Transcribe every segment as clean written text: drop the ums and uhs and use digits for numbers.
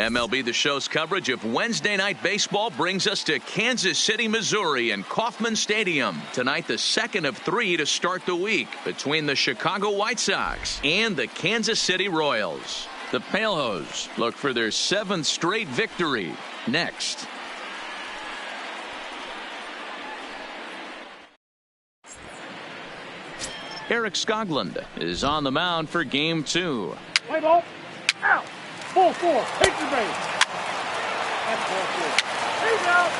MLB The Show's coverage of Wednesday Night Baseball brings us to Kansas City, Missouri and Kauffman Stadium. Tonight, the second of three to start the week between the Chicago White Sox and the Kansas City Royals. The Palehose look for their 7th straight victory next. Eric Skoglund is on the mound for Game 2. Play ball. Out. Ball 4. Take the base. That's ball 4. He's out.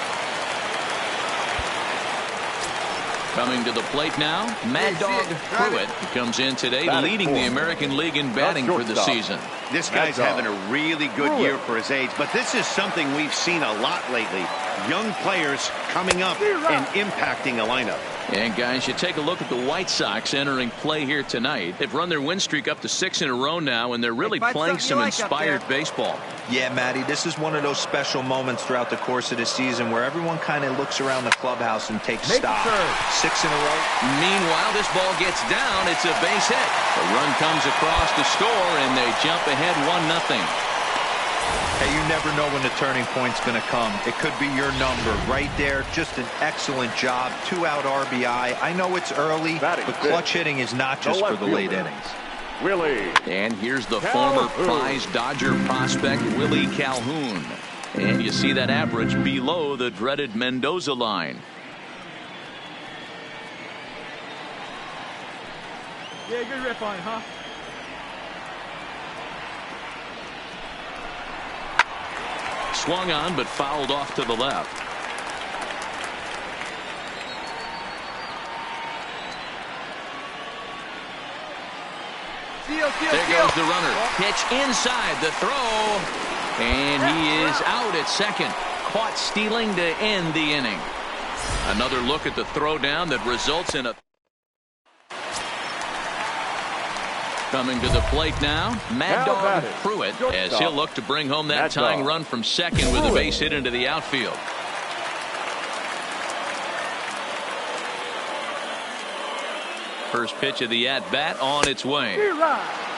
Coming to the plate now, Mad Dog Pruitt comes in today, leading the American League in batting for the season. This guy's having a really good year for his age, but this is something we've seen a lot lately. Young players coming up and impacting a lineup. And guys, you take a look at the White Sox entering play here tonight. They've run their win streak up to 6 in a row now, and they're really playing some inspired baseball. Yeah, Matty, this is one of those special moments throughout the course of the season where everyone kind of looks around the clubhouse and takes stock. 6 in a row. Meanwhile, this ball gets down. It's a base hit. The run comes across to score, and they jump ahead 1-0. Hey, you never know when the turning point's going to come. It could be your number right there. Just an excellent job. 2-out RBI. I know it's early, but clutch hitting is not just for the late innings. Willie. And here's the former prize Dodger prospect, Willie Calhoun. And you see that average below the dreaded Mendoza line. Yeah, good rip on it, huh? Swung on, but fouled off to the left. There goes the runner. Pitch inside the throw. And he is out at second. Caught stealing to end the inning. Another look at the throw down that results in a. Coming to the plate now, Mad Dog Pruitt, as he'll look to bring home that tying run from second with a base hit into the outfield. First pitch of the at-bat on its way.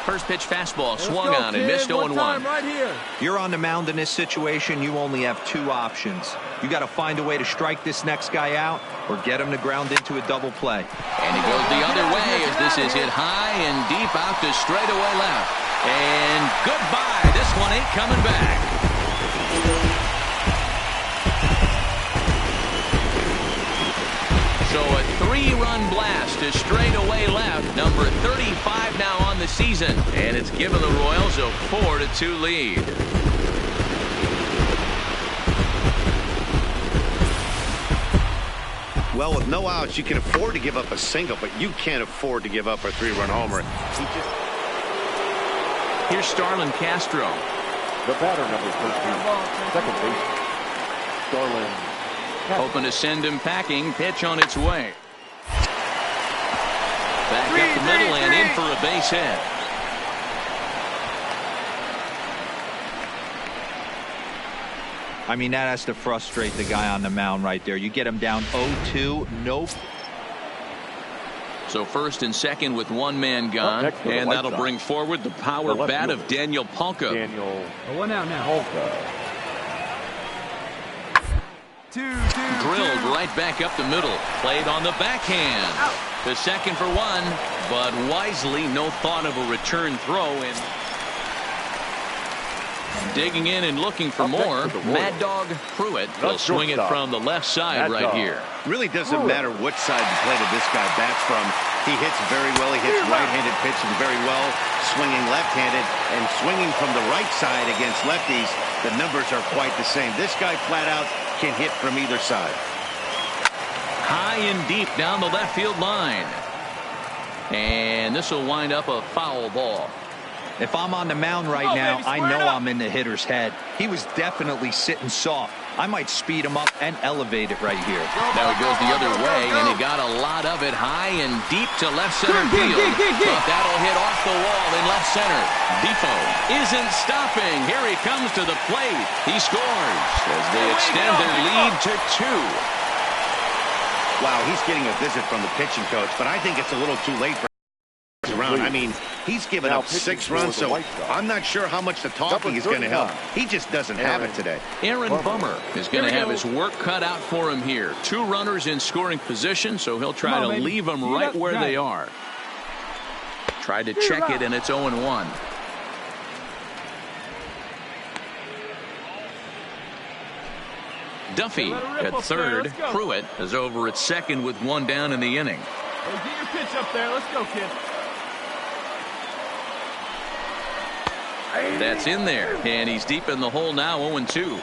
First pitch fastball swung on and missed 0-1. Right, you're on the mound in this situation. You only have two options. You got to find a way to strike this next guy out or get him to ground into a double play. And he goes the other way as this is hit high and deep out to straightaway left. And goodbye. This one ain't coming back. So a three-run blast to straightaway left. Number 35 now on the season. And it's given the Royals a 4-2 lead. Well, with no outs, you can afford to give up a single, but you can't afford to give up a three-run homer. Here's Starlin Castro. The batter, number 13, second base, Starlin. Hoping to send him packing. Pitch on its way. Back up the middle and in for a base hit. I mean, that has to frustrate the guy on the mound right there. You get him down 0-2. Nope. So first and second with one man gone. And that'll bring forward the power bat of Daniel Palka. One out now. Drilled right back up the middle. Played on the backhand. To second for one. But wisely, no thought of a return throw. And digging in and looking for more. Mad Dog Pruitt will swing it from the left side right here. Really doesn't matter what side the plate of this guy bats from. He hits very well. He hits right-handed pitching very well. Swinging left-handed and swinging from the right side against lefties. The numbers are quite the same. This guy flat out can hit from either side. High and deep down the left field line. And this will wind up a foul ball. If I'm on the mound right now, I know I'm in the hitter's head. He was definitely sitting soft. I might speed him up and elevate it right here. Now he goes the other way, and he got a lot of it high and deep to left center field. But that'll hit off the wall in left center. Defoe isn't stopping. Here he comes to the plate. He scores as they extend their lead to 2. Wow, he's getting a visit from the pitching coach, but I think it's a little too late for around. I mean, he's given up 6 runs, so I'm not sure how much the talking is going to help. He just doesn't have it today. Aaron Bummer is going to have his work cut out for him here. 2 runners in scoring position, so he'll try to leave them right where they are. Tried to check it, and it's 0-1. Duffy at third. Pruitt is over at second with 1 down in the inning. Hey, get your pitch up there. Let's go, kid. That's in there, and he's deep in the hole now, 0-2.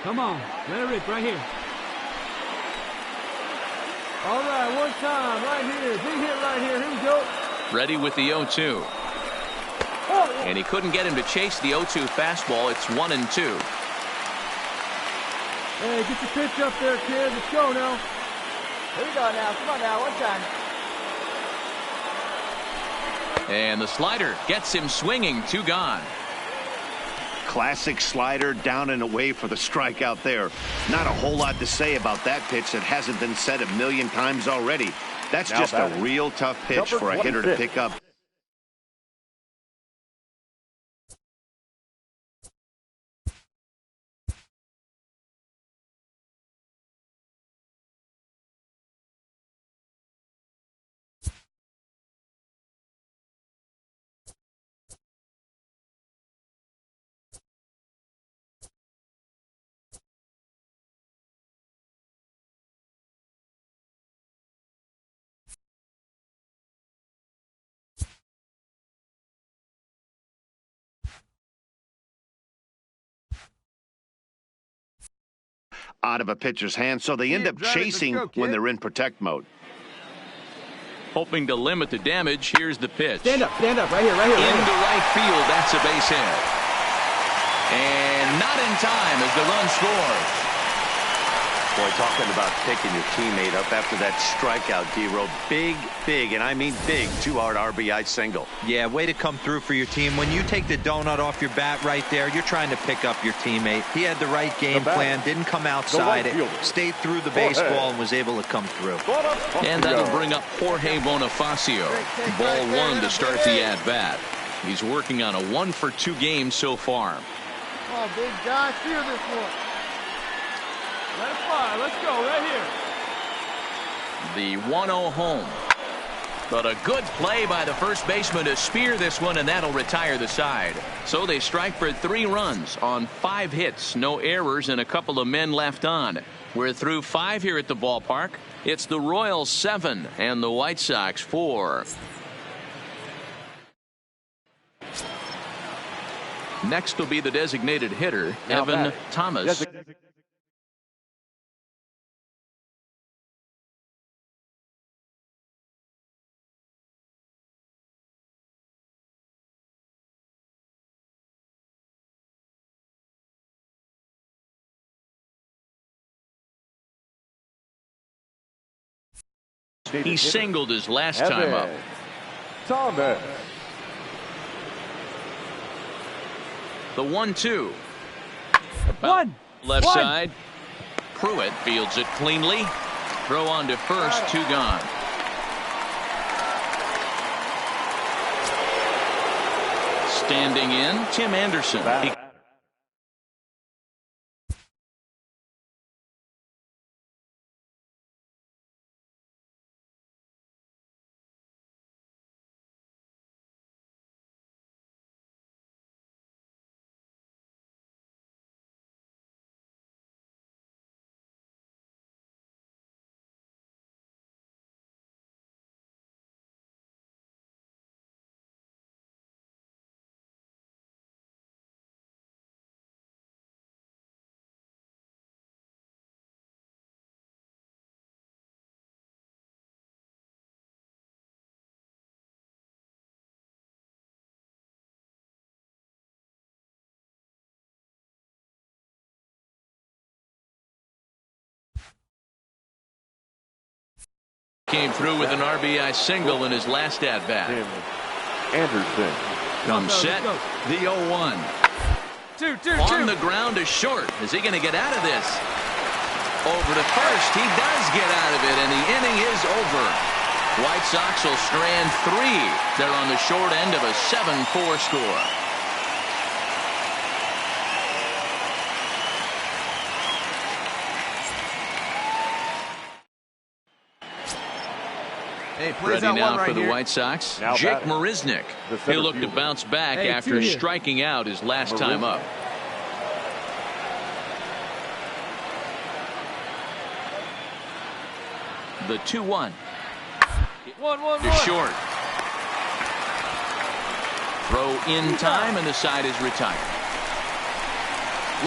Come on, let it rip right here. All right, one time, right here. Big hit right here. Here we go. Ready with the 0-2. And he couldn't get him to chase the 0-2 fastball. It's 1-2. Hey, get your pitch up there, kid. Let's go now. Here we go now. Come on now, one time. And the slider gets him swinging. 2 gone. Classic slider down and away for the strikeout there. Not a whole lot to say about that pitch that hasn't been said a million times already. That's just a real tough pitch for a hitter to pick up. out of a pitcher's hand, so they end up chasing when they're in protect mode. Hoping to limit the damage, here's the pitch. Stand up, right here, right here. Into right field, that's a base hit. And not in time as the run scores. Boy, talking about picking your teammate up after that strikeout, D-Row. Big, and I mean big, 2-hard RBI single. Yeah, way to come through for your team. When you take the donut off your bat right there, you're trying to pick up your teammate. He had the right game plan, didn't come outside it, stayed through the baseball and was able to come through. And that'll bring up Jorge Bonifacio. Ball one to start the at-bat. He's working on a 1-for-2 game so far. Come on, big guy, steer this one. Let it fly. Let's go right here. The 1-0 home. But a good play by the first baseman to spear this one, and that'll retire the side. So they strike for 3 runs on 5 hits. No errors and a couple of men left on. We're through 5 here at the ballpark. It's the Royals 7 and the White Sox 4. Next will be the designated hitter, Evan Thomas. He singled his last time up. Thomas. The 1-2. Left side. Pruitt fields it cleanly. Throw on to first, 2 gone. Standing in, Tim Anderson. Came through with an RBI single in his last at-bat. Anderson. Comes set, the 0-1. On the ground to short. Is he going to get out of this? Over to first. He does get out of it, and the inning is over. White Sox will strand 3. They're on the short end of a 7-4 score. Ready now for the White Sox. Jake Marisnick. He'll look to bounce back after striking out his last time up. The 2-1. To short. Throw in time, and the side is retired.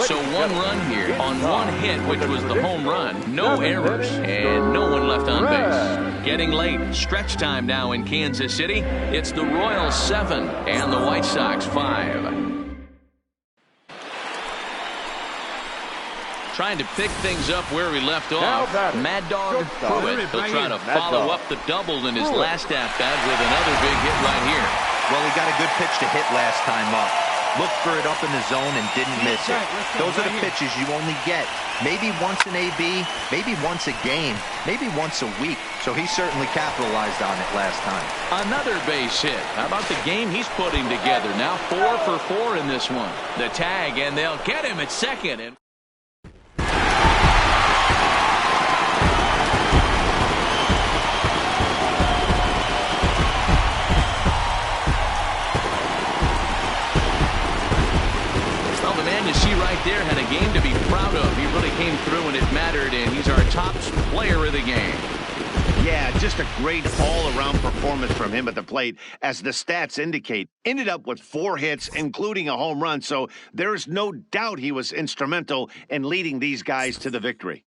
So 1 run here on 1 hit, which was the home run. No errors and no one left on base. Getting late. Stretch time now in Kansas City. It's the Royals 7 and the White Sox 5. Trying to pick things up where we left off. Mad Dog Pruitt. He'll try to follow up the double in his last at-bat with another big hit right here. Well, he got a good pitch to hit last time up. Looked for it up in the zone and didn't miss it. Those are the pitches you only get maybe once an AB, maybe once a game, maybe once a week. So he certainly capitalized on it last time. Another base hit. How about the game he's putting together? Now 4 for 4 in this one. The tag, and they'll get him at second. And you see right there had a game to be proud of. He really came through and it mattered, and he's our top player of the game. Yeah, just a great all-around performance from him at the plate, as the stats indicate. Ended up with 4 hits, including a home run, so there's no doubt he was instrumental in leading these guys to the victory.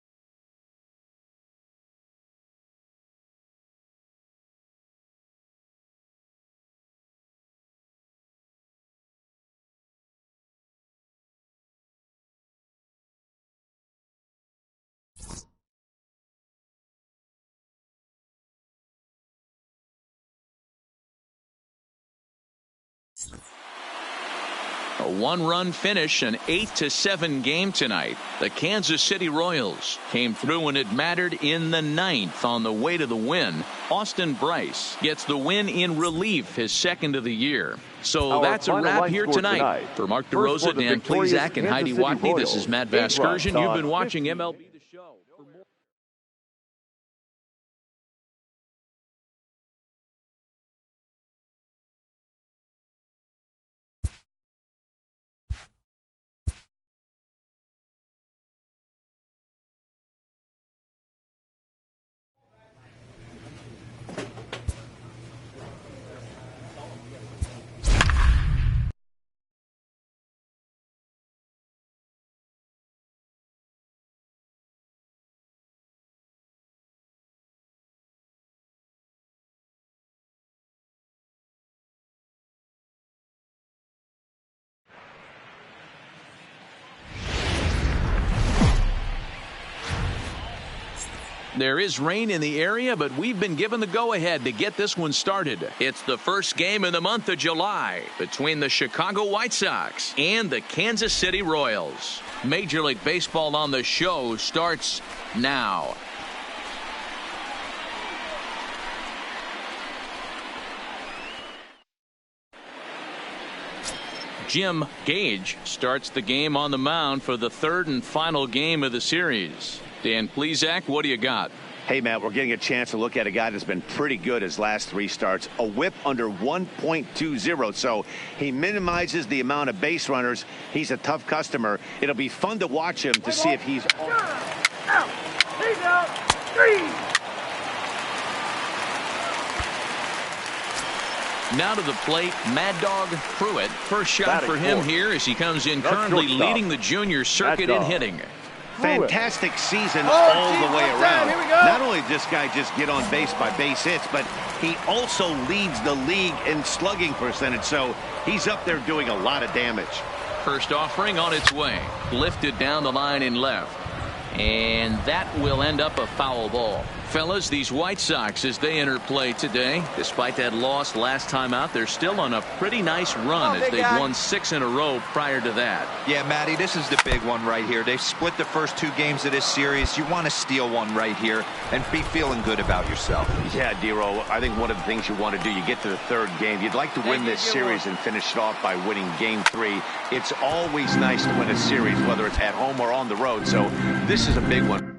A 1-run finish, an 8-7 game tonight. The Kansas City Royals came through when it mattered in the 9th on the way to the win. Austin Bryce gets the win in relief, his 2nd of the year. So that's a wrap here tonight. For Mark DeRosa, Dan Plezak, and Heidi Watney, this is Matt Vasgersian. You've been watching MLB The Show. There is rain in the area, but we've been given the go-ahead to get this one started. It's the first game in the month of July between the Chicago White Sox and the Kansas City Royals. Major League Baseball on the Show starts now. Jim Gage starts the game on the mound for the 3rd and final game of the series. Dan Plezak, what do you got? Hey, Matt, we're getting a chance to look at a guy that's been pretty good his last 3 starts. A whip under 1.20, so he minimizes the amount of base runners. He's a tough customer. It'll be fun to watch him to see if he's... Out. He's out. 3. Now to the plate, Mad Dog Pruitt. First shot for him here as he comes in, currently leading the junior circuit in hitting. Fantastic season all the way around. Not only did this guy just get on base by base hits, but he also leads the league in slugging percentage, so he's up there doing a lot of damage. First offering on its way. Lifted down the line in left. And that will end up a foul ball. Fellas, these White Sox, as they enter play today, despite that loss last time out, they're still on a pretty nice run as they've won 6 in a row prior to that. Yeah, Matty, this is the big one right here. They've split the first 2 games of this series. You want to steal one right here and be feeling good about yourself. Yeah, Dero, I think one of the things you want to do, you get to the 3rd game, you'd like to win this series and finish it off by winning game 3. It's always nice to win a series, whether it's at home or on the road, so this is a big one.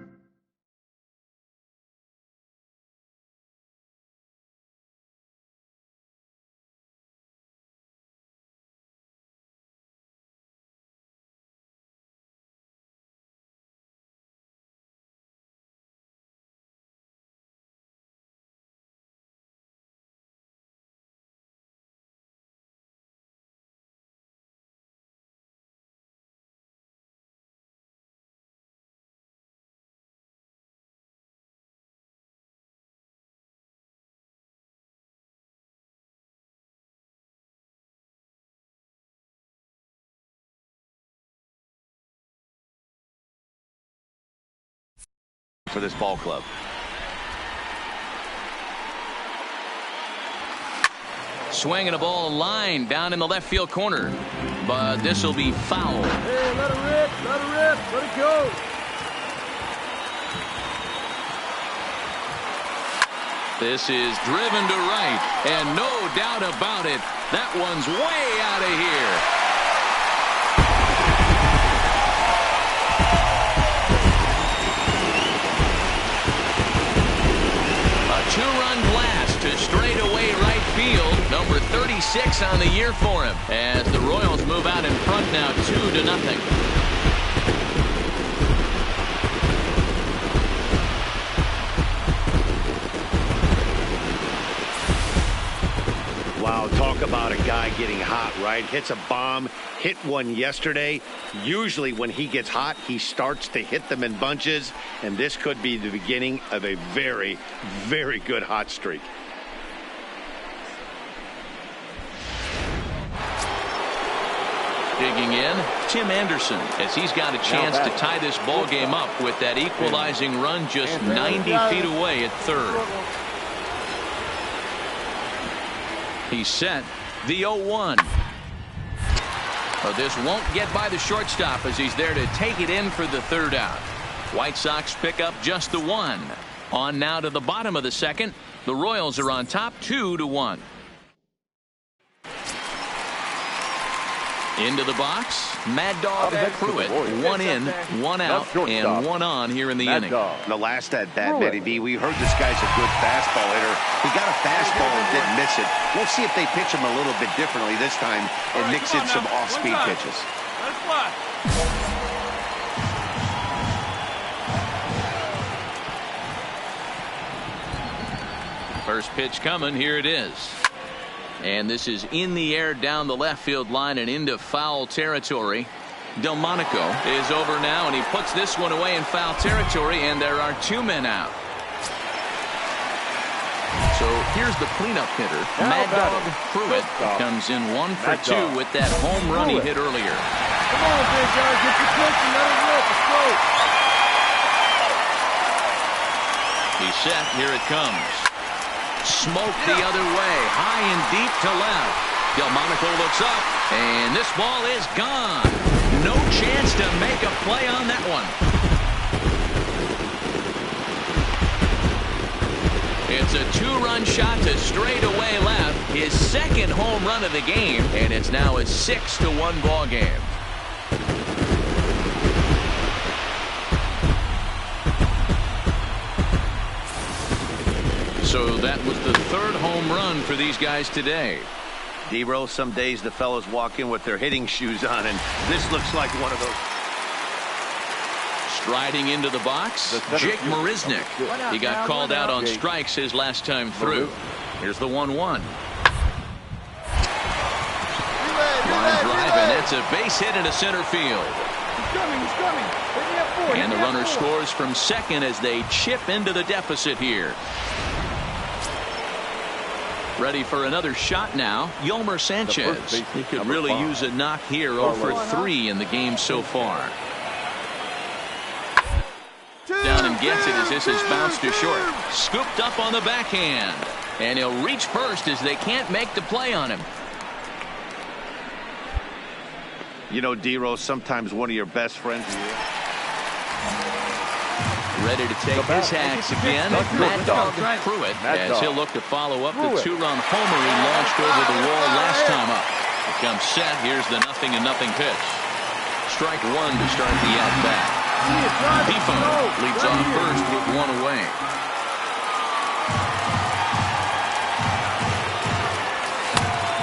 For this ball club. Swinging a ball line down in the left field corner, but this will be foul. Hey, let it rip, let it go. This is driven to right, and no doubt about it, that one's way out of here. Two-run blast to straightaway right field. Number 36 on the year for him as the Royals move out in front now 2-0. guy getting hot, right? Hits a bomb, hit one yesterday. Usually when he gets hot, he starts to hit them in bunches, and this could be the beginning of a very, very good hot streak. Digging in, Tim Anderson, as he's got a chance to tie this ball game up with that equalizing run just 90 feet away at third. He's set. The 0-1. But this won't get by the shortstop as he's there to take it in for the third out. White Sox pick up just the one. On now to the bottom of the second. The Royals are on top 2-1. Into the box, Mad Dog Pruitt. One in, one out, and one on here in the inning. The last at bat, Matty B, we heard this guy's a good fastball hitter. He got a fastball and didn't miss it. We'll see if they pitch him a little bit differently this time and mix in some off-speed pitches. First pitch coming, here it is. And this is in the air down the left field line and into foul territory. Delmonico is over now, and he puts this one away in foul territory, and there are two men out. So here's the cleanup hitter. Mad Dog Pruitt comes in 1 for 2 with that home run he hit earlier. Come on, big guy, get your pitch and let it rip. Let's go. He's set. Here it comes. Smoke the other way, high and deep to left. Delmonico looks up, and this ball is gone. No chance to make a play on that one. It's a two-run shot to straightaway left, his second home run of the game, and it's now a 6-1 ball game. So that was the third home run for these guys today. D-Rose, some days the fellas walk in with their hitting shoes on, and this looks like one of those. Striding into the box, Jake Marisnick. He got called out on strikes his last time through. Here's the 1-1. Line drive, and that's a base hit into center field. He's coming. And the runner scores from second as they chip into the deficit here. Ready for another shot now, Yolmer Sanchez. He could really use a knock here. 0 for 3 in the game so far. Down and gets it as this is bounced to short. Scooped up on the backhand. And he'll reach first as they can't make the play on him. You know, D-Rose, sometimes one of your best friends. Ready to take his hacks again. Mad Dog Pruitt as he'll look to follow up the two-run homer he launched over the wall last time up. He comes set. Here's the 0-0 pitch. Strike one to start the at-bat. Defoe leads off first with one away.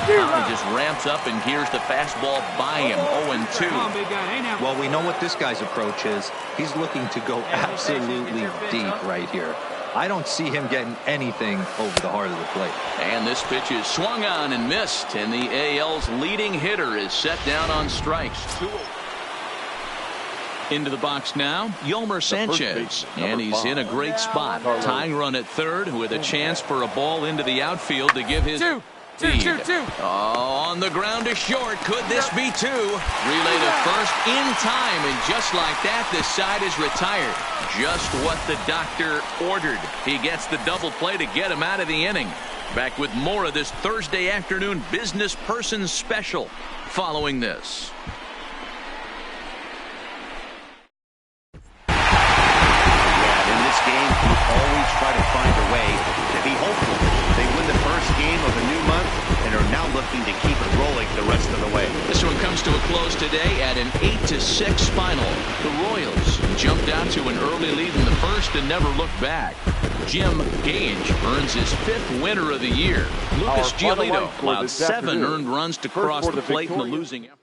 He just ramps up and here's the fastball by him. 0-2. Well, we know what this guy's approach is. He's looking to go absolutely deep right here. I don't see him getting anything over the heart of the plate. And this pitch is swung on and missed, and the AL's leading hitter is set down on strikes. Into the box now, Yolmer Sanchez, and he's in a great spot. Tying run at third with a chance for a ball into the outfield to give his lead. Oh, on the ground to short. Could this be two? Relay to first in time, and just like that, this side is retired. Just what the doctor ordered. He gets the double play to get him out of the inning. Back with more of this Thursday afternoon business person special following this. In this game, you always try to find a way to be hopeful. They win the first game of a new month and are now looking to keep it rolling the rest of the way. This one comes to a close today at an 8-6 final. The Royals jumped out to an early lead in the first and never looked back. Jim Gage earns his 5th winner of the year. Lucas Giolito allowed 7 earned runs to cross the plate in the losing effort.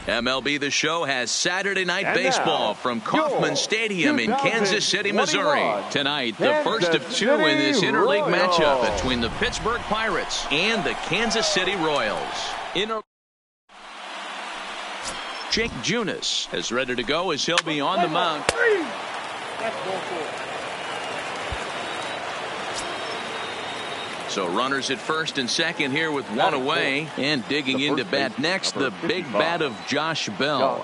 MLB The Show has Saturday Night Baseball from Kauffman Stadium in Kansas City, Missouri. Tonight, the first of two in this interleague matchup between the Pittsburgh Pirates and the Kansas City Royals. Jake Junis is ready to go as he'll be on the mound. So runners at first and second here with one away. And digging into bat next, the big bat of Josh Bell.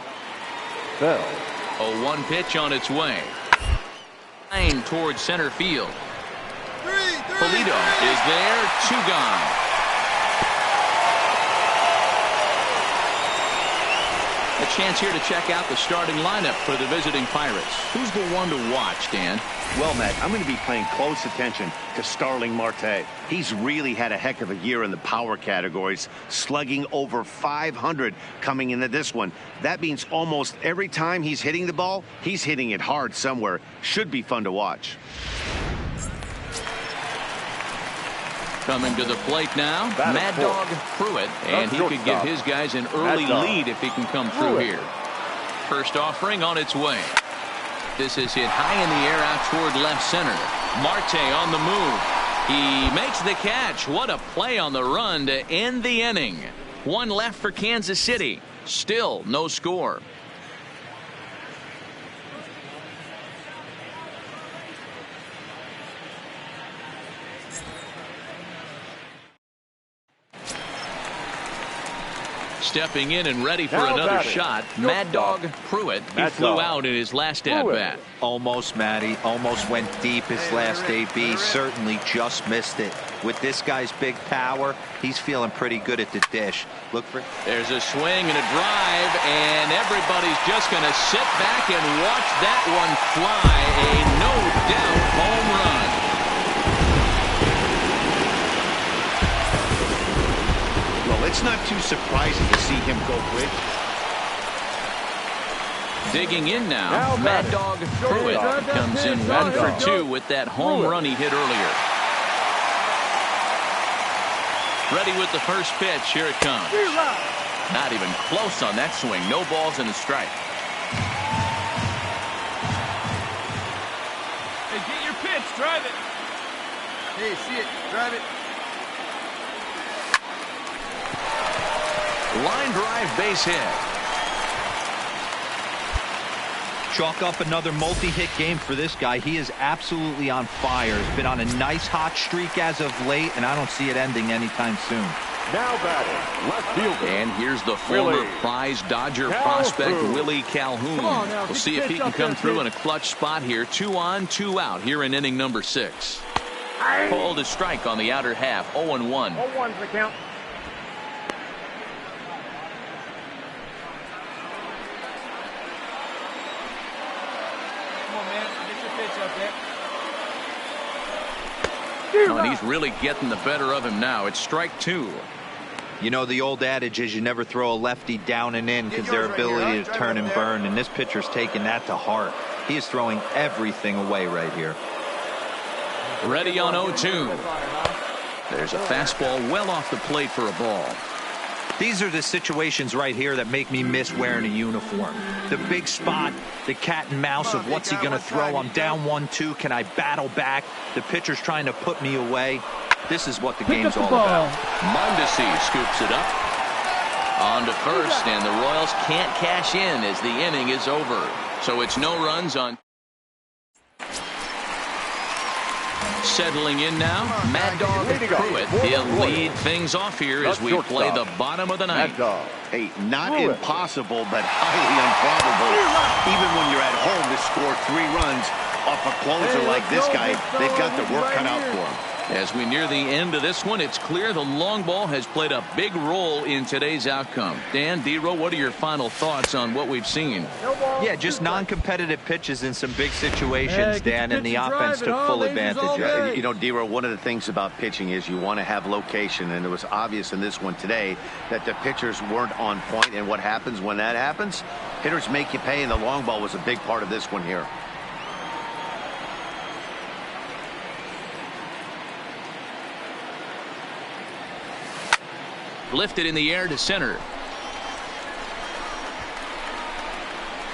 A 1 pitch on its way. Line towards center field. Polito is there, 2 gone. A chance here to check out the starting lineup for the visiting Pirates. Who's the one to watch, Dan? Well, Matt, I'm going to be paying close attention to Starling Marte. He's really had a heck of a year in the power categories, slugging over 500 coming into this one. That means almost every time he's hitting the ball, he's hitting it hard somewhere. Should be fun to watch. Coming to the plate now, Mad Dog Pruitt, and he could give his guys an early lead if he can come through here. First offering on its way. This is hit high in the air out toward left center. Marte on the move. He makes the catch. What a play on the run to end the inning. 1 left for Kansas City. Still no score. Stepping in and ready for another shot, Mad Dog Pruitt. He flew out in his last at-bat. Almost, Matty. Almost went deep his last AB. Certainly just missed it. With this guy's big power, he's feeling pretty good at the dish. Look for. There's a swing and a drive, and everybody's just going to sit back and watch that one fly. A no-doubt home run. It's not too surprising to see him go quick. Digging in now, Mad Dog Pruitt comes in 1 for 2 with that home run he hit earlier. Ready with the first pitch. Here it comes. Not even close on that swing. No balls and a strike. Hey, get your pitch. Drive it. Hey, see it. Drive it. Line drive, base hit. Chalk up another multi-hit game for this guy. He is absolutely on fire. He's been on a nice hot streak as of late, and I don't see it ending anytime soon. Now batting, left fielder. And here's the former prize Dodger prospect, Willie Calhoun. We'll see if he can come through in a clutch spot here. 2 on, 2 out here in inning number 6. Pulled a strike on the outer half, 0-1. 0-1's the count. And he's really getting the better of him now. It's strike 2. You know, the old adage is you never throw a lefty down and in because their ability to turn and burn, and this pitcher's taking that to heart. He is throwing everything away right here. Ready on 0-2. There's a fastball well off the plate for a ball. These are the situations right here that make me miss wearing a uniform. The big spot, the cat and mouse of what's he going to throw. I'm down 1-2. Can I battle back? The pitcher's trying to put me away. This is what the game's all about. Mondesi scoops it up. On to first, and the Royals can't cash in as the inning is over. So it's no runs on. Settling in now, Mad Dog Pruitt. He'll lead things off here as we play the bottom of the ninth. Hey, not impossible, but highly improbable. Even when you're at home to score 3 runs off a closer like this guy, they've got the work cut out for him. As we near the end of this one, it's clear the long ball has played a big role in today's outcome. Dan, D-Row, what are your final thoughts on what we've seen? Yeah, just non-competitive pitches in some big situations, Dan, and the offense took full advantage. You know, D-Row, one of the things about pitching is you want to have location, and it was obvious in this one today that the pitchers weren't on point, and what happens when that happens? Hitters make you pay, and the long ball was a big part of this one here. Lifted in the air to center.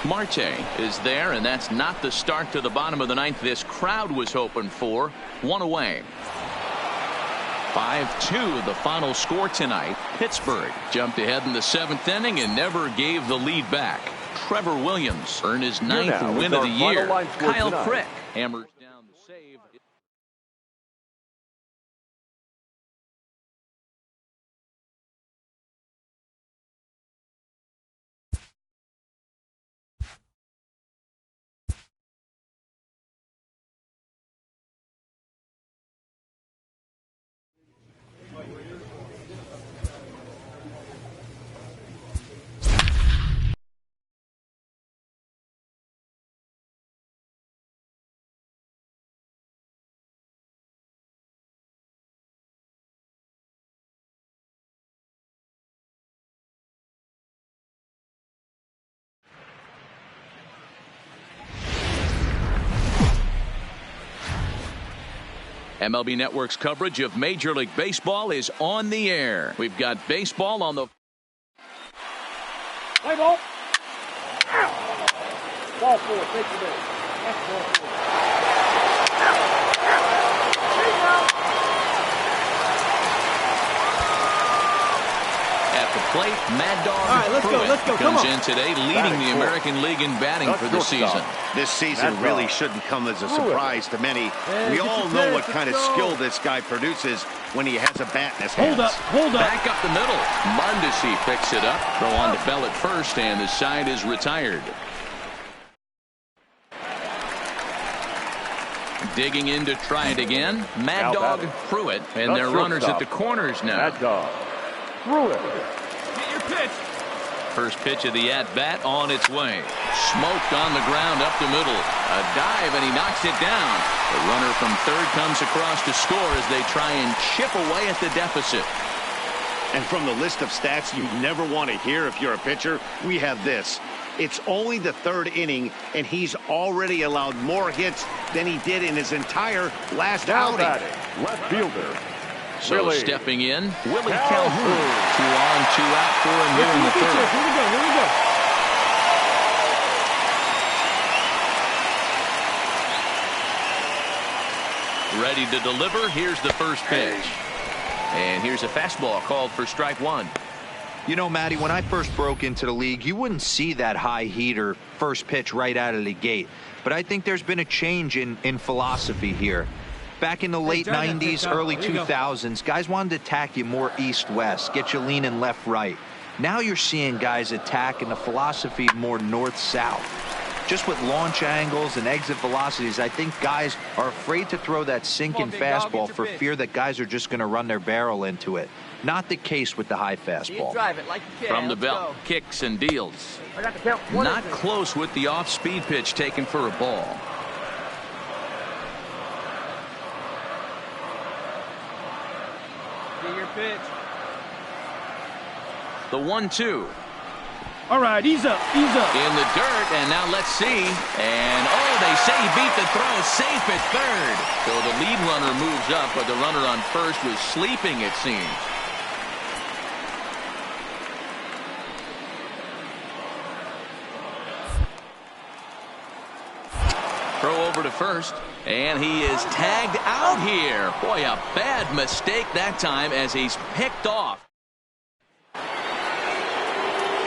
Marte is there, and that's not the start to the bottom of the ninth this crowd was hoping for. 1 away. 5-2 the final score tonight. Pittsburgh jumped ahead in the 7th inning and never gave the lead back. Trevor Williams earned his 9th win of the year. Kyle Crick hammers down the save. MLB Network's coverage of Major League Baseball is on the air. We've got baseball on the... Play ball. Ball 4. Take the ball. That's ball 4. At the plate, Mad Dog Pruitt comes in today, leading the American League in batting for the season. This season really shouldn't come as a surprise to many. We all know what kind of skill this guy produces when he has a bat in his hands. Hold up. Back up the middle. Mondesi picks it up. Throw on to Bell at first, and the side is retired. Digging in to try it again. Mad Dog Pruitt, and their runners at the corners now. Mad Dog Pruitt. Get your pitch. First pitch of the at-bat on its way. Smoked on the ground up the middle. A dive, and he knocks it down. The runner from third comes across to score as they try and chip away at the deficit. And from the list of stats you never want to hear if you're a pitcher, we have this. It's only the 3rd inning, and he's already allowed more hits than he did in his entire last outing. Batting, left fielder. So stepping in, Willie Calhoun. 2 on, 2 out for him here in the 3rd. Here we go. Ready to deliver. Here's the first pitch. And here's a fastball called for strike 1. You know, Matty, when I first broke into the league, you wouldn't see that high heater first pitch right out of the gate. But I think there's been a change in philosophy here. Back in the late 90s, early 2000s, guys wanted to attack you more east-west, get you leaning left-right. Now you're seeing guys attack in the philosophy more north-south. Just with launch angles and exit velocities, I think guys are afraid to throw that sinking fastball for fear that guys are just going to run their barrel into it. Not the case with the high fastball. From the belt, kicks and deals. Not close with the off-speed pitch taken for a ball. Your pitch. The 1-2. All right, ease up. In the dirt, and now let's see. And, they say he beat the throw, safe at third. So the lead runner moves up, but the runner on first was sleeping, it seems. Throw over to first, and he is tagged out here. Boy, a bad mistake that time as he's picked off.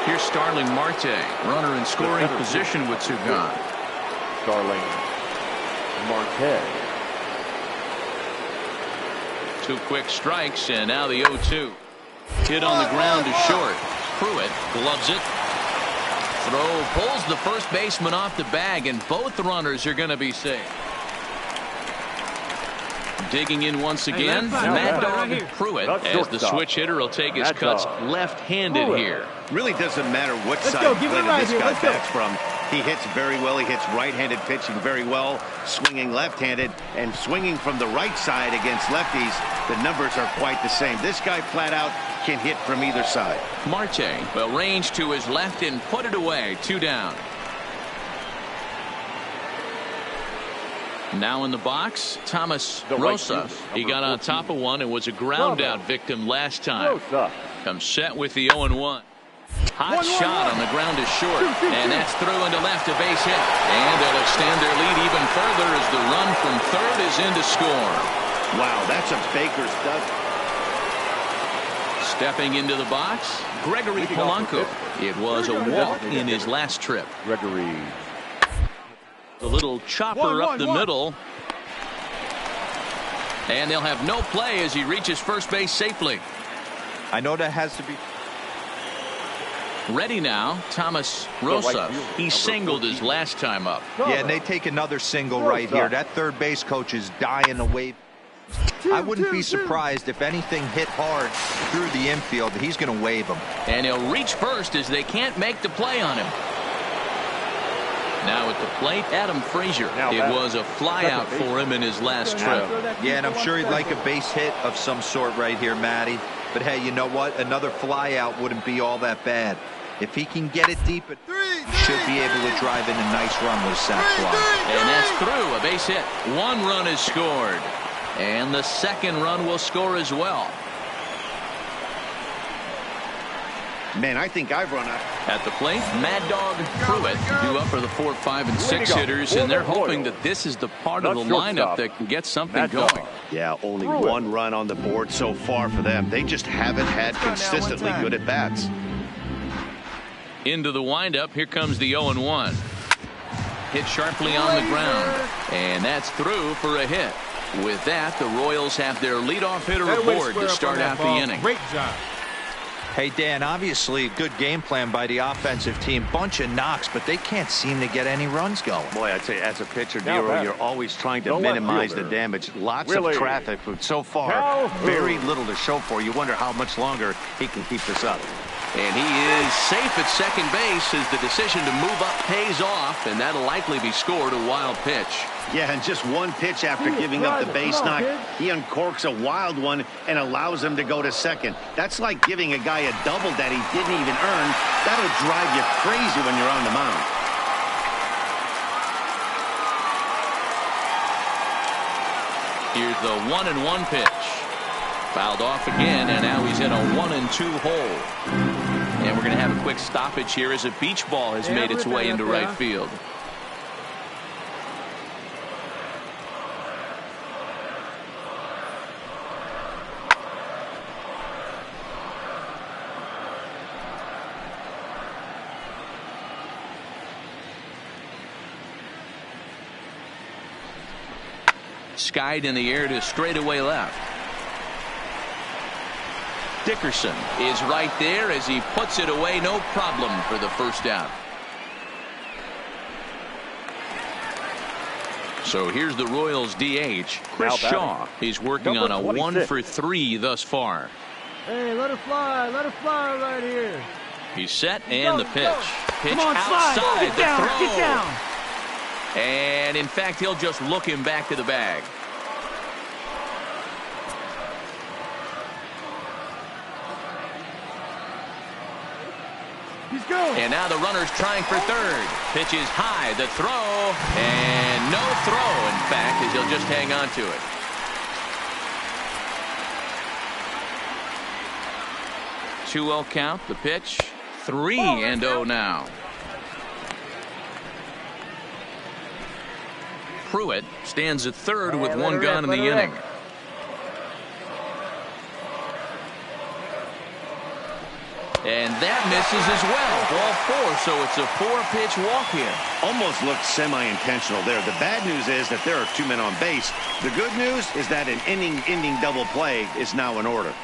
Here's Starling Marte, runner in scoring position with 2 gone. Starling Marte. 2 quick strikes, and now the 0-2. Hit on the ground to short. Pruitt gloves it. Throw pulls the first baseman off the bag, and both runners are going to be safe. Digging in once again, Mad Dog Pruitt, as the switch hitter will take his cuts left-handed here. Really doesn't matter what side of the plate this guy bats from. He hits very well. He hits right-handed pitching very well, swinging left-handed, and swinging from the right side against lefties. The numbers are quite the same. This guy flat out can hit from either side. Marte will range to his left and put it away. 2 down. Now in the box, Thomas Rosa. He got on top of one and was a ground out victim last time. Comes set with the 0-1. Hot shot on the ground to short, and that's through into left, a base hit. And they'll extend their lead even further as the run from third is in to score. Wow, that's a Baker's dozen. Stepping into the box, Gregory Polanco. It was a walk in his last trip. Gregory. A little chopper up the middle. And they'll have no play as he reaches first base safely. I know that has to be. Ready now, Thomas Rosa. He singled his last time up. Yeah, and they take another single right here. That third base coach is dying to wave. I wouldn't be surprised if anything hit hard through the infield. He's going to wave him. And he'll reach first as they can't make the play on him. Now at the plate, Adam Frazier. It was a flyout for him in his last trip. Yeah, and I'm sure he'd like a base hit of some sort right here, Matty. But hey, you know what? Another flyout wouldn't be all that bad. If he can get it deep, he should be able to drive in a nice run with a sac fly. And that's through. A base hit. 1 run is scored. And the second run will score as well. Man, I think I've run out. At the plate, Mad Dog Pruitt due up for the 4, 5, and 6 hitters, and they're hoping that this is the part of the lineup that can get something going. Yeah, only 1 run on the board so far for them. They just haven't had consistently good at bats. Into the windup, here comes the 0-1. Hit sharply on the ground, and that's through for a hit. With that, the Royals have their leadoff hitter aboard to start out the inning. Great job. Hey, Dan, obviously a good game plan by the offensive team. Bunch of knocks, but they can't seem to get any runs going. Boy, I'd say as a pitcher, Dero, you're always trying to minimize the damage. Lots of traffic, but so far, very little to show for. You wonder how much longer he can keep this up. And he is safe at second base as the decision to move up pays off, and that'll likely be scored a wild pitch. Yeah, and just 1 pitch after giving up the base knock, he uncorks a wild one and allows him to go to second. That's like giving a guy a double that he didn't even earn. That'll drive you crazy when you're on the mound. Here's the 1-1 pitch. Fouled off again, and now he's in a 1-2 hole. And we're going to have a quick stoppage here as a beach ball has made its way into right field. Skied in the air to straightaway left. Dickerson is right there as he puts it away, no problem for the first out. So here's the Royals DH, Chris Shaw. He's working on a 1 for 3 thus far. Hey, let it fly right here. He's set, and the pitch. Pitch outside, the throw. Get down. And in fact, he'll just look him back to the bag. He's going. And now the runner's trying for third. Pitch is high, the throw, and no throw, in fact, as he'll just hang on to it. Two-0 count, the pitch, 3-0 now. Pruitt stands at third with 1 gone in the inning. And that misses as well. Ball 4, so it's a 4-pitch walk here. Almost looked semi-intentional there. The bad news is that there are 2 men on base. The good news is that an inning-ending double play is now in order.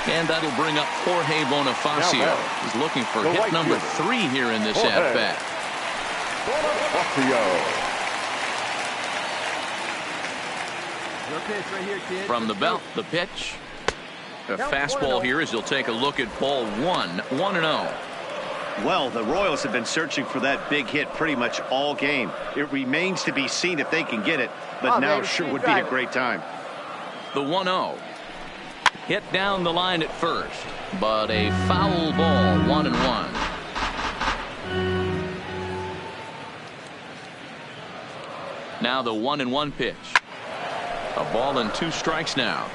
And that'll bring up Jorge Bonifacio. He's looking for hit number 3 here in this at-bat. From the belt, the pitch. A fastball here as he'll take a look at ball 1, 1-0. Well, the Royals have been searching for that big hit pretty much all game. It remains to be seen if they can get it, but now sure would be a great time. The 1-0. Hit down the line at first, but a foul ball, 1-1. Now the 1-1 pitch. A ball and 2 strikes now.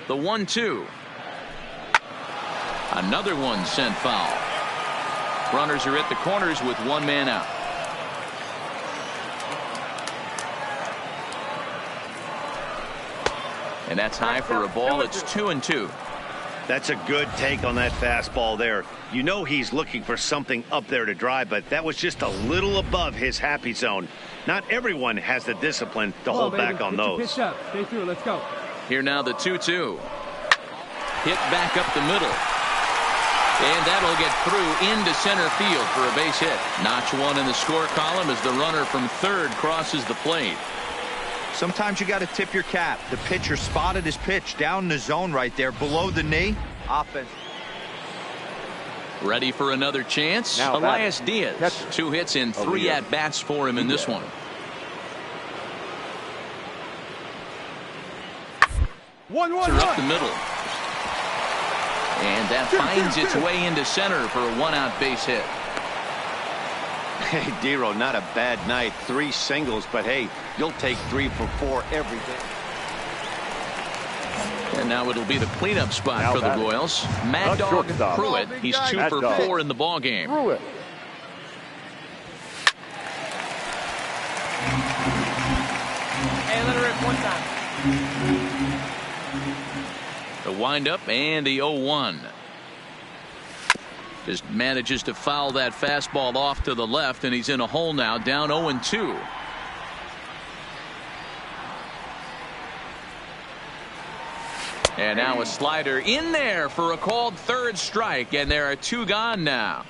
The 1-2. Another one sent foul. Runners are at the corners with 1 man out. And that's high for a ball. It's 2-2. That's a good take on that fastball there. You know he's looking for something up there to drive, but that was just a little above his happy zone. Not everyone has the discipline to hold back on those. Pitch up. Stay through. Let's go. Here now the 2-2. Hit back up the middle. And that'll get through into center field for a base hit. Notch 1 in the score column as the runner from third crosses the plate. Sometimes you got to tip your cap. The pitcher spotted his pitch down in the zone right there below the knee. Offense. Ready for another chance. Now Elias Diaz. 2 hits and 3 at-bats for him in this one. 1-1. Up the middle. And that finds its way into center for a 1-out base hit. Hey, Dero, not a bad night. 3 singles, but hey, you'll take 3 for 4 every day. And now it'll be the cleanup spot for the Royals. Mad Dog Pruitt. He's 2 for 4 in the ball game. Pruitt. Hey, let her rip one time. The windup and the 0-1. Just manages to foul that fastball off to the left, and he's in a hole now, down 0-2. And now a slider in there for a called 3rd strike, and there are 2 gone now.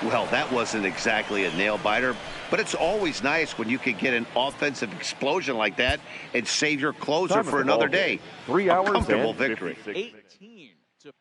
Well, that wasn't exactly a nail biter, but it's always nice when you can get an offensive explosion like that and save your closer for another day. 3 hours a comfortable and victory. 18 to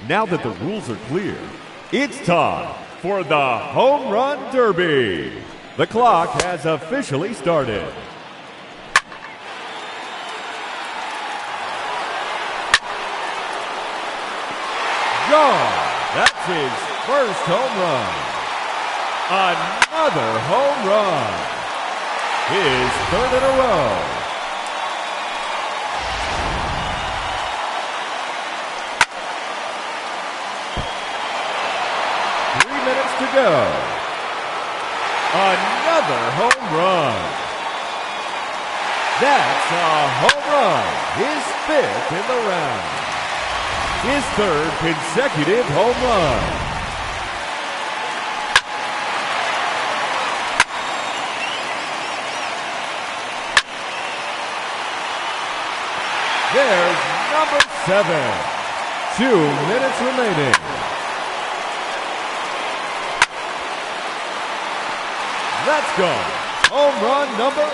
Now that the rules are clear, it's time for the Home Run Derby. The clock has officially started. gone. That's his first home run. Another home run. His third in a row. To go. Another home run. That's a home run. His fifth in the round. His third consecutive home run. There's number 7. 2 minutes remaining. That's gone. Home run number 8.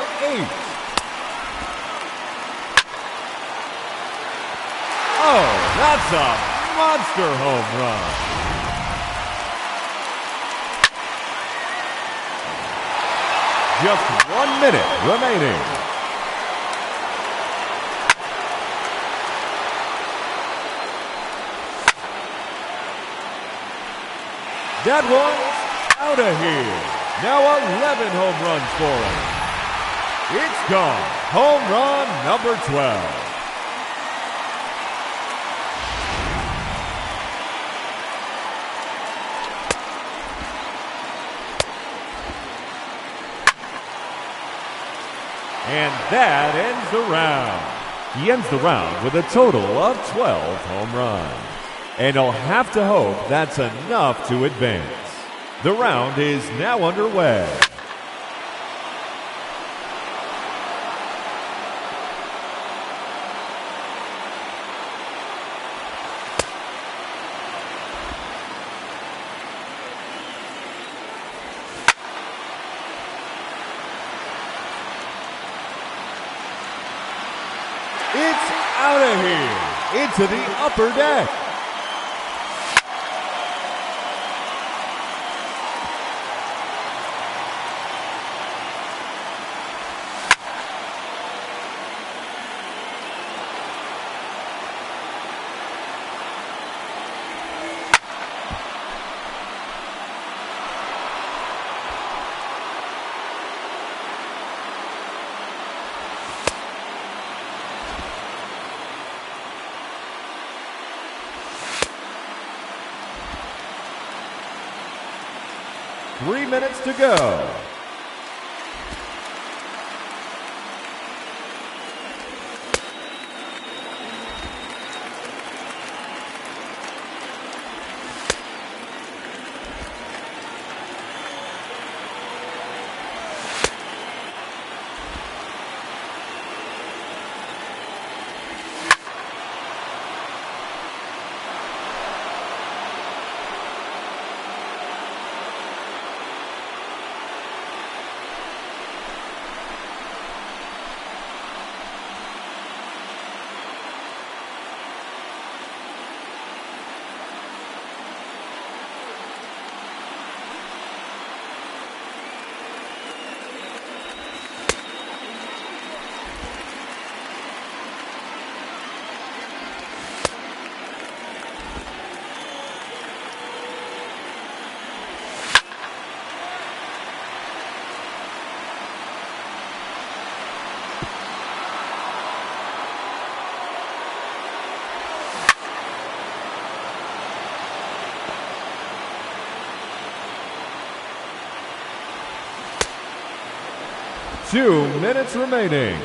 Oh, that's a monster home run. Just 1 minute remaining. That one's out of here. Now 11 home runs for him. It's gone. Home run number 12. And that ends the round. He ends the round with a total of 12 home runs. And he'll have to hope that's enough to advance. The round is now underway. It's out of here, into the upper deck. Three minutes to go. Two minutes remaining.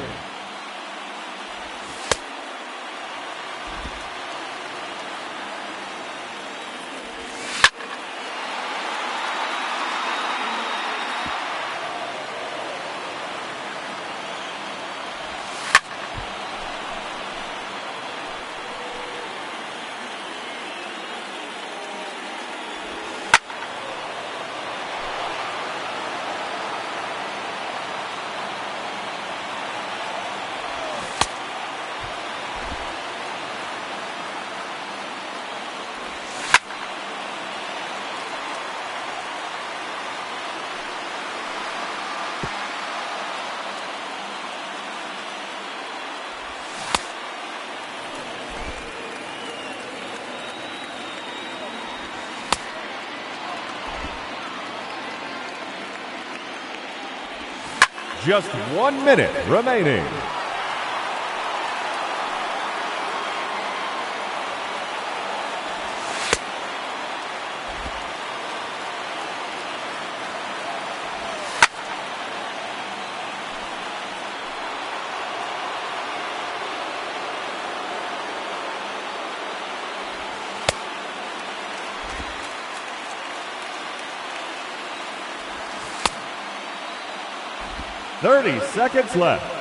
Just 1 minute remaining. Thirty seconds left.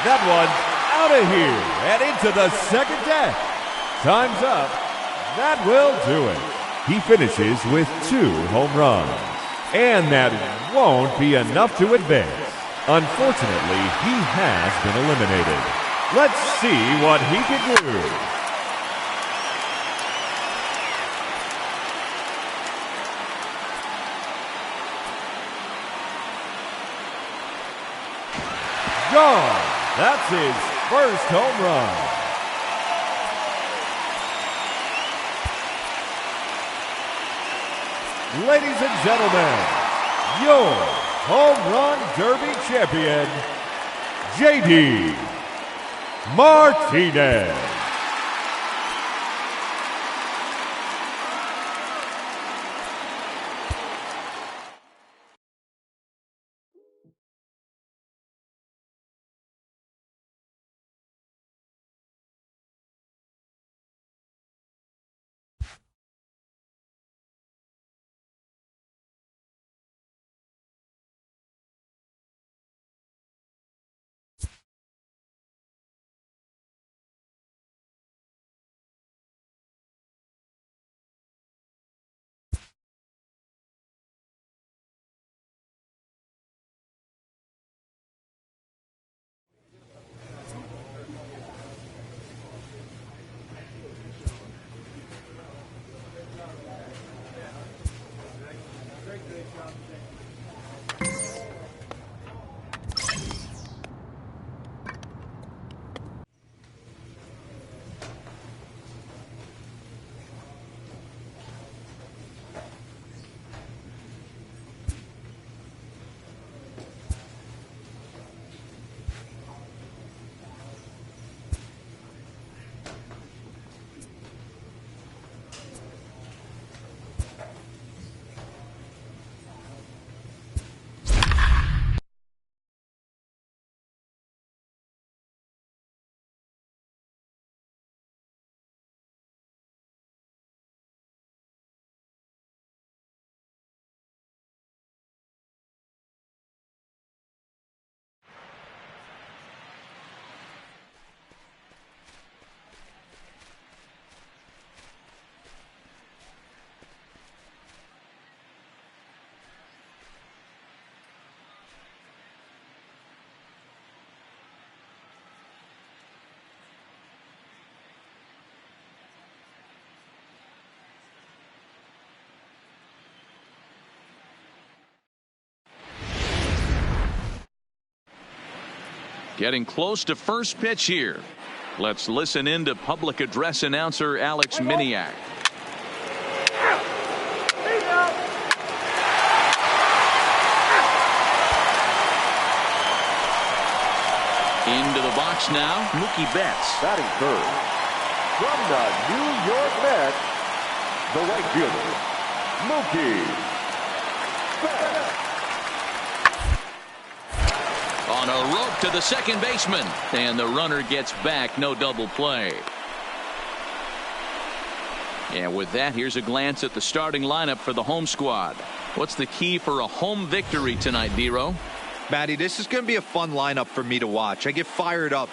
That one's out of here and into the second deck. Time's up. That will do it. He finishes with 2 home runs. And that won't be enough to advance. Unfortunately, he has been eliminated. Let's see what he can do. Gone. That's his first home run. Ladies and gentlemen, your Home Run Derby champion, J.D. Martinez. Getting close to first pitch here. Let's listen in to public address announcer Alex Miniak. Into the box now, Mookie Betts. Batting third. From the New York Mets, the right fielder, Mookie Betts. On a rope to the second baseman. And the runner gets back. No double play. And with that, here's a glance at the starting lineup for the home squad. What's the key for a home victory tonight, D-Row? Matty, this is going to be a fun lineup for me to watch. I get fired up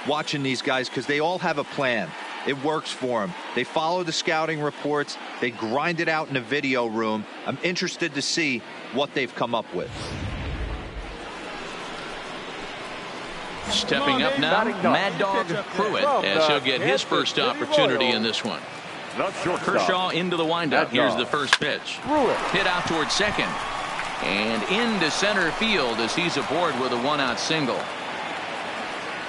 watching these guys because they all have a plan. It works for them. They follow the scouting reports. They grind it out in the video room. I'm interested to see what they've come up with. Stepping up now, Mad Dog Pruitt, as he'll get his first opportunity in this one. Kershaw into the windup. Here's the first pitch. Hit out towards second. And into center field as he's aboard with a one-out single.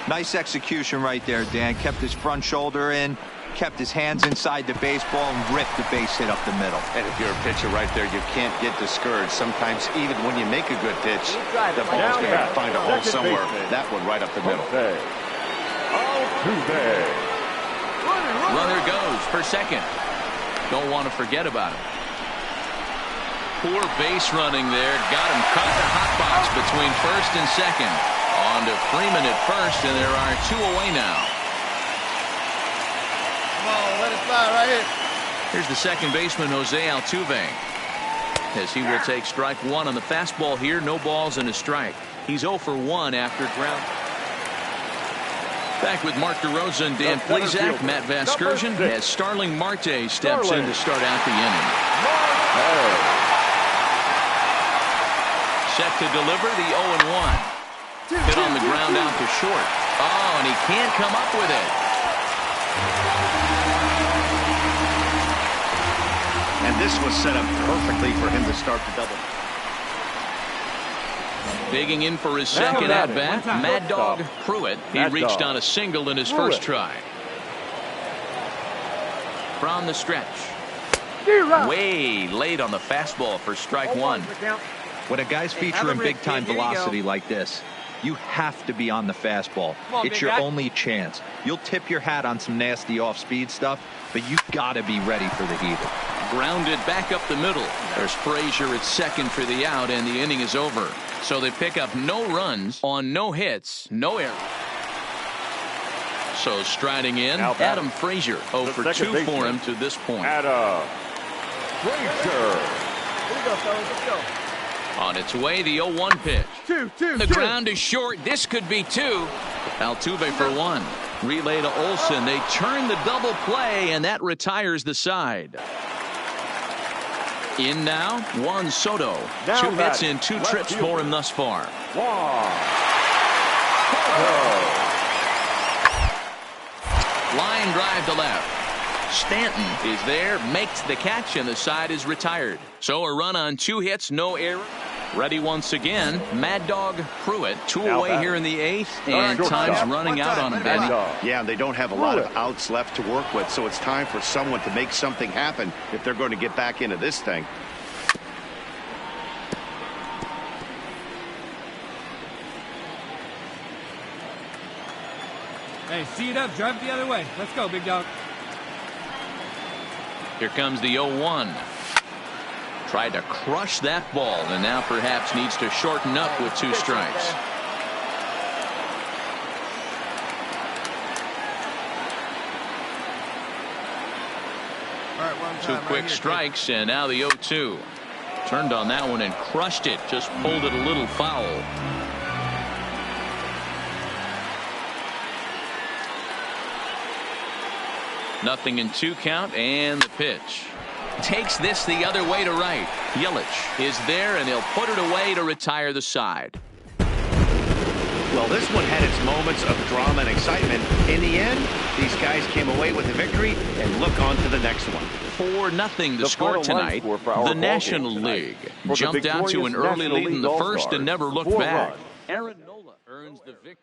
Nice execution right there, Dan. Kept his front shoulder in, kept his hands inside the baseball, and ripped the base hit up the middle. And if you're a pitcher right there, you can't get discouraged. Sometimes even when you make a good pitch, the ball's going to find a hole somewhere. That one right up the middle. Runner goes for second. Don't want to forget about him. Poor base running there. Got him caught in the hot box between first and second. On to Freeman at first, and there are two away now. Come on, let it fly right here. Here's the second baseman, Jose Altuve, as he will take strike one on the fastball here. No balls and a strike. He's 0 for 1 after ground. Back with Mark DeRosa and Dan Plesac. Matt Vasgersian as Starling Marte steps in to start out the inning. Set to deliver the 0-1. Hit on the ground out to short. Oh, and he can't come up with it. And this was set up perfectly for him to start the double. Digging in for his second at-bat, Mad Dog Pruitt. He reached on a single in his first try. From the stretch. Way late on the fastball for strike one. When a guy's featuring big-time velocity like this, you have to be on the fastball. It's your only chance. You'll tip your hat on some nasty off-speed stuff, but you got to be ready for the heater. Grounded back up the middle. There's Frazier at second for the out, and the inning is over. So they pick up no runs on no hits, no errors. So striding in, Adam Frazier, 0 for 2 for him to this point. Adam Frazier. Here we go, fellas. Let's go. On its way, the 0-1 pitch. The ground is short. This could be 2. Altuve for 1. Relay to Olsen. They turn the double play, and that retires the side. In now, Juan Soto. 2 hits in 2 trips for him thus far. Line drive to left. Stanton is there, makes the catch, and the side is retired. So a run on 2 hits, no error. Ready once again, Mad Dog Pruitt. 2 away here in the 8th, and time's running out on him, Benny. Yeah, they don't have a lot of outs left to work with, so it's time for someone to make something happen if they're going to get back into this thing. Hey, see it up, drive it the other way. Let's go, big dog. Here comes the 0-1. Tried to crush that ball, and now perhaps needs to shorten up with 2 strikes. All right, 2 quick strikes, and now the 0-2. Turned on that one and crushed it. Just pulled it a little foul. Nothing in 2 count, and the pitch. Takes this the other way to right. Yelich is there, and he'll put it away to retire the side. Well, this one had its moments of drama and excitement. In the end, these guys came away with a victory and look on to the next one. 4-0 the score tonight. The National League jumped out to an early lead in the first and never looked back. Aaron Nola earns the victory.